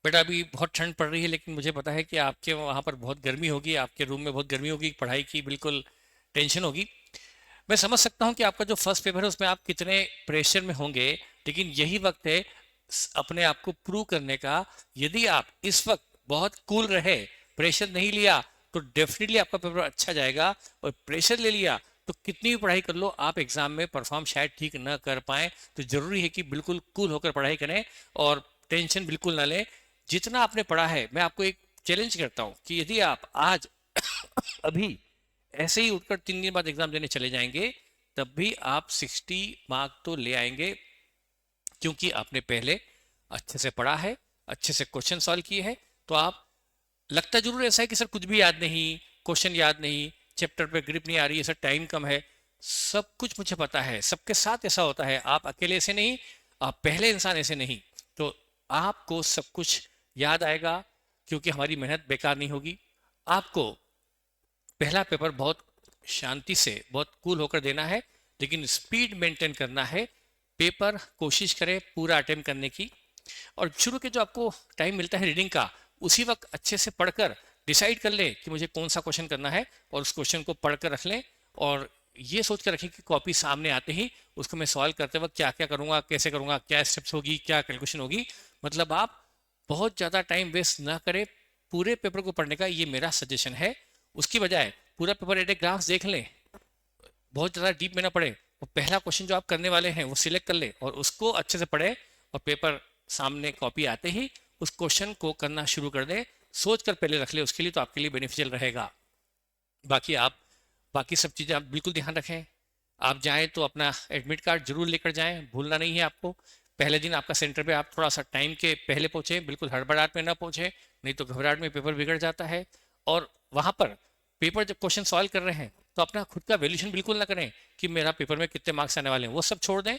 बेटा अभी बहुत ठंड पड़ रही है, लेकिन मुझे पता है कि आपके वहाँ पर बहुत गर्मी होगी, आपके रूम में बहुत गर्मी होगी, पढ़ाई की बिल्कुल टेंशन होगी। मैं समझ सकता हूँ कि आपका जो फर्स्ट पेपर है उसमें आप कितने प्रेशर में होंगे, लेकिन यही वक्त है अपने आप को प्रूव करने का। यदि आप इस वक्त बहुत कूल रहे, प्रेशर नहीं लिया, तो डेफिनेटली आपका पेपर अच्छा जाएगा। और प्रेशर ले लिया तो कितनी भी पढ़ाई कर लो, आप एग्जाम में परफॉर्म शायद ठीक न कर पाए। तो जरूरी है कि बिल्कुल कूल होकर पढ़ाई करें और टेंशन बिल्कुल ना लें। जितना आपने पढ़ा है, मैं आपको एक चैलेंज करता हूँ कि यदि आप आज अभी ऐसे ही उठकर 3 दिन बाद एग्जाम देने चले जाएंगे, तब भी आप 60 मार्क तो ले आएंगे, क्योंकि आपने पहले अच्छे से पढ़ा है, अच्छे से क्वेश्चन सॉल्व किए हैं। तो आप, लगता जरूर ऐसा है कि सर कुछ भी याद नहीं, क्वेश्चन याद नहीं, चैप्टर पे ग्रिप नहीं आ रही है, सर टाइम कम है। सब कुछ मुझे पता है, सबके साथ ऐसा होता है, आप अकेले ऐसे नहीं, आप पहले इंसान ऐसे नहीं। तो आपको सब कुछ याद आएगा, क्योंकि हमारी मेहनत बेकार नहीं होगी। आपको पहला पेपर बहुत शांति से, बहुत कूल होकर देना है, लेकिन स्पीड मेंटेन करना है। पेपर कोशिश करें पूरा अटेम्प्ट करने की, और शुरू के जो आपको टाइम मिलता है रीडिंग का, उसी वक्त अच्छे से पढ़कर डिसाइड कर लें कि मुझे कौन सा क्वेश्चन करना है, और उस क्वेश्चन को पढ़कर रख लें। और ये सोच कर रखें कि कॉपी सामने आते ही उसको मैं सॉल्व करते वक्त क्या क्या करूंगा, कैसे करूंगा, क्या स्टेप्स होगी, क्या कैलकुलेशन होगी। मतलब आप बहुत ज़्यादा टाइम वेस्ट ना करें पूरे पेपर को पढ़ने का, ये मेरा सजेशन है। उसकी बजाय पूरा पेपर एट ए ग्लांस देख लें, बहुत ज़्यादा डीप में ना पढ़े। वो पहला क्वेश्चन जो आप करने वाले हैं वो सिलेक्ट कर ले और उसको अच्छे से पढ़े, और पेपर सामने कॉपी आते ही उस क्वेश्चन को करना शुरू कर दें। सोच कर पहले रख ले उसके लिए, तो आपके लिए बेनिफिशियल रहेगा। बाकी आप, बाकी सब चीज़ें आप बिल्कुल ध्यान रखें। आप जाएं तो अपना एडमिट कार्ड जरूर लेकर जाएं, भूलना नहीं है आपको। पहले दिन आपका सेंटर पे आप थोड़ा सा टाइम के पहले पहुंचे, बिल्कुल हड़बड़ाहट में ना पहुंचे, नहीं तो घबराहट में पेपर बिगड़ जाता है। और वहां पर पेपर जब क्वेश्चन सॉल्व कर रहे हैं, तो अपना खुद का वैल्यूशन बिल्कुल ना करें कि मेरा पेपर में कितने मार्क्स आने वाले हैं, वो सब छोड़ दें।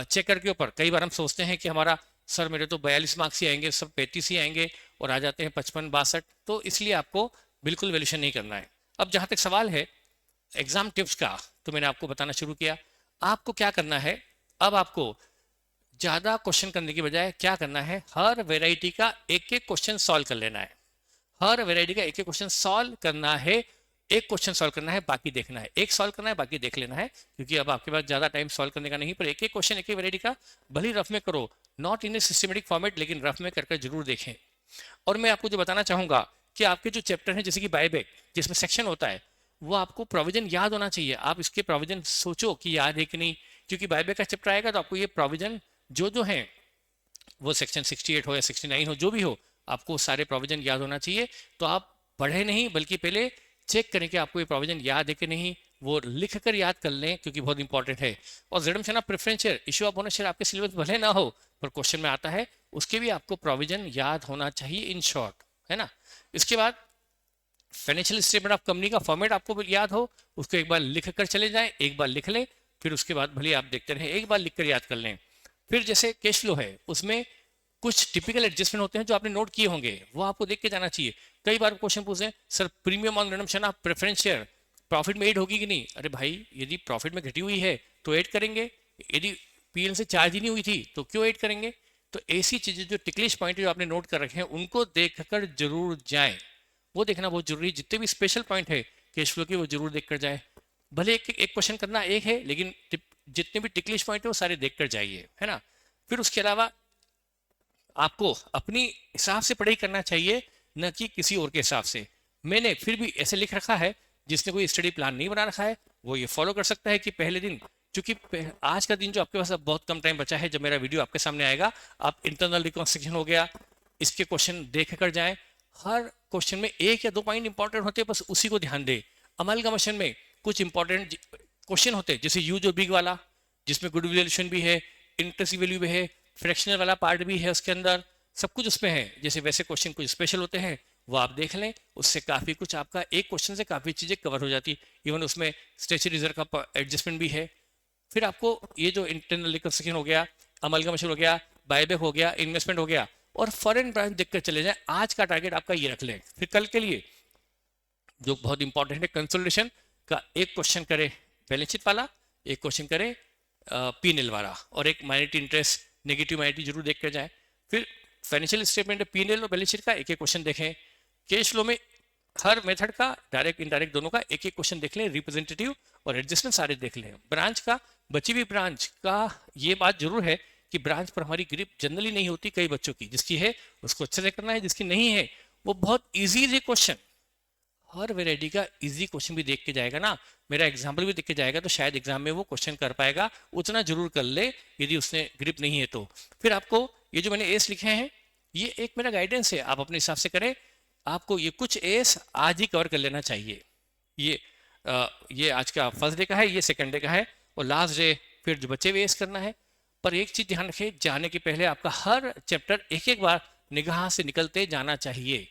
चेकर के ऊपर कई बार हम सोचते हैं कि हमारा, सर मेरे तो 42 मार्क्स ही आएंगे, सब 35 ही आएंगे, और आ जाते हैं 55 62। तो इसलिए आपको बिल्कुल वैल्यूशन नहीं करना है। अब जहां तक सवाल है एग्जाम टिप्स का, तो मैंने आपको बताना शुरू किया। आपको क्या करना है, अब आपको ज्यादा क्वेश्चन करने की बजाय क्या करना है, हर वेराइटी का एक एक क्वेश्चन सॉल्व कर लेना है। हर वेराइटी का एक एक क्वेश्चन सॉल्व करना है। एक क्वेश्चन सॉल्व करना है, बाकी देखना है, एक सॉल्व करना है, बाकी देख लेना है, क्योंकि अब आपके पास ज्यादा टाइम सॉल्व करने का नहीं। पर एक एक क्वेश्चन एक एक वेराइटी का भले ही रफ में करो, not in a systematic format, लेकिन रफ में करके जरूर देखें। और मैं आपको जो बताना चाहूंगा कि आपके जो चैप्टर हैं, जैसे कि बायबैक जिसमें सेक्शन होता है, वो आपको प्रोविजन याद होना चाहिए। आप इसके प्रोविजन सोचो कि याद है कि नहीं, क्योंकि बायबैक का चैप्टर आएगा तो आपको ये प्रोविजन जो जो है, वो सेक्शन 68 हो या 69 हो, जो भी हो, आपको सारे प्रोविजन याद होना चाहिए। तो आप पढ़े नहीं, बल्कि पहले चेक करें कि आपको ये प्रोविजन याद है कि नहीं, वो लिख कर याद कर लें, क्योंकि बहुत इंपॉर्टेंट है। और जेडम शना preference share, issue of bonus share आपके सिलेबस भले ना हो, पर क्वेश्चन में आता है, उसके भी आपको प्रोविजन याद होना चाहिए, इन शॉर्ट, है ना। इसके बाद फाइनेंशियल स्टेटमेंट ऑफ कंपनी का फॉर्मेट आपको याद हो, उसको एक बार लिख कर चले जाएं, एक बार लिख लें, फिर उसके बाद भले आप देखते रहें, एक बार लिख कर याद कर लें। फिर जैसे कैश फ्लो है, उसमें कुछ टिपिकल एडजस्टमेंट होते हैं जो आपने नोट किए होंगे, वो आपको देख के जाना चाहिए। कई बार क्वेश्चन पूछते हैं, sir premium on redemption of preference share profit में एड होगी कि नहीं। अरे भाई, यदि प्रॉफिट में घटी हुई है तो ऐड करेंगे, यदि पीएल से चार्ज ही नहीं हुई थी तो क्यों ऐड करेंगे। तो ऐसी चीजें जो टिकलिश पॉइंट जो आपने नोट कर रखे हैं, उनको देखकर जरूर जाएं। वो देखना बहुत जरूरी है। जितने भी स्पेशल पॉइंट है कैश फ्लो के, वो जरूर देख कर जाए। भले एक क्वेश्चन करना एक है, लेकिन जितने भी टिकलिश पॉइंट है वो सारे देख कर जाइए, है ना। फिर उसके अलावा आपको अपनी हिसाब से पढ़ाई करना चाहिए, न कि किसी और के हिसाब से। मैंने फिर भी ऐसे लिख रखा है, जिसने कोई स्टडी प्लान नहीं बना रखा है वो ये फॉलो कर सकता है कि पहले दिन, क्योंकि आज का दिन जो आपके पास अब बहुत कम टाइम बचा है, जब मेरा वीडियो आपके सामने आएगा, आप इंटरनल रिकॉन्स्ट्रक्शन हो गया, इसके क्वेश्चन देख कर जाए। हर क्वेश्चन में एक या दो पॉइंट इंपॉर्टेंट होते हैं, बस उसी को ध्यान दे। अमलगमशन में कुछ इंपॉर्टेंट क्वेश्चन होते हैं, जैसे यूज और बिग वाला, जिसमें गुड वैल्यूएशन भी है, इंटरेस्ट वैल्यू भी है, फ्रैक्शनल वाला पार्ट भी है उसके अंदर, सब कुछ उसमें है। जैसे वैसे क्वेश्चन कुछ स्पेशल होते हैं, वो आप देख लें, उससे काफ़ी कुछ आपका एक क्वेश्चन से काफ़ी चीज़ें कवर हो जाती। इवन उसमें स्ट्रेचरी रिजर्व का एडजस्टमेंट भी है। फिर आपको ये जो इंटरनल रिकंस्ट्रक्शन हो गया, अमलगमशन हो गया, बायबैक हो गया, इन्वेस्टमेंट हो गया, और फॉरेन ब्रांच देखकर चले जाएं। आज का टारगेट आपका ये रख लें। फिर कल के लिए जो बहुत इंपॉर्टेंट है, कंसोलिडेशन का एक क्वेश्चन करे बैलेंस शीट वाला, एक क्वेश्चन करे पीएनएल वाला, और एक माइनॉरिटी इंटरेस्ट, नेगेटिव माइनॉरिटी जरूर देख कर जाए। फिर फाइनेंशियल स्टेटमेंट P&L और बैलेंस शीट का एक एक क्वेश्चन देखें। कैश फ्लो में हर मेथड का डायरेक्ट इनडायरेक्ट दोनों का एक एक क्वेश्चन देख लें, रिप्रेजेंटेटिव और एडजस्टमेंट सारे देख लें। ब्रांच का, बची हुई ब्रांच का ये बात जरूर है कि ब्रांच पर हमारी ग्रिप जनरली नहीं होती कई बच्चों की, जिसकी है उसको अच्छे से करना है, जिसकी नहीं है वो बहुत इजी क्वेश्चन, हर वेराइटी का इजी क्वेश्चन भी देख के जाएगा ना, मेरा एग्जाम्पल भी देख के जाएगा, तो शायद एग्जाम में वो क्वेश्चन कर पाएगा, उतना जरूर कर ले यदि उसने ग्रिप नहीं है तो। फिर आपको ये जो मैंने एस लिखे हैं ये एक मेरा गाइडेंस है, आप अपने हिसाब से करें, आपको ये कुछ एस आज ही कवर कर लेना चाहिए। ये आज का फर्स्ट डे का है, ये सेकंड डे का है, और लास्ट डे फिर जो बच्चे भी एस करना है। पर एक चीज ध्यान रखें, जाने के पहले आपका हर चैप्टर एक एक बार निगाह से निकलते जाना चाहिए,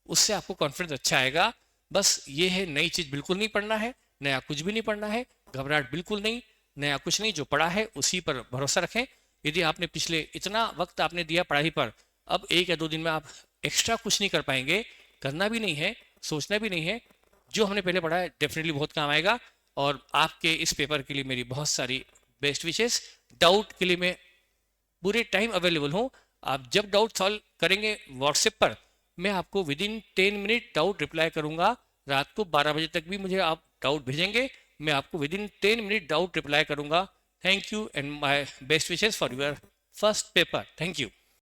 उससे आपको कॉन्फिडेंस अच्छा आएगा। बस ये है, नई चीज बिल्कुल नहीं पढ़ना है, नया कुछ भी नहीं पढ़ना है, घबराहट बिल्कुल नहीं, नया कुछ नहीं, जो पढ़ा है उसी पर भरोसा रखें। यदि आपने पिछले इतना वक्त आपने दिया पढ़ाई पर, अब 1 या 2 दिन में आप एक्स्ट्रा कुछ नहीं कर पाएंगे, करना भी नहीं है, सोचना भी नहीं है, जो हमने पहले पढ़ा है डेफिनेटली बहुत काम आएगा। और आपके इस पेपर के लिए मेरी बहुत सारी बेस्ट विशेस। डाउट के लिए मैं पूरे टाइम अवेलेबल हूँ, आप जब डाउट सॉल्व करेंगे व्हाट्सएप पर, मैं आपको within 10 minute doubt reply करूंगा। रात को 12 बजे तक भी मुझे आप डाउट भेजेंगे, मैं आपको within 10 minute doubt reply करूंगा। Thank you and my best wishes for your first paper. Thank you.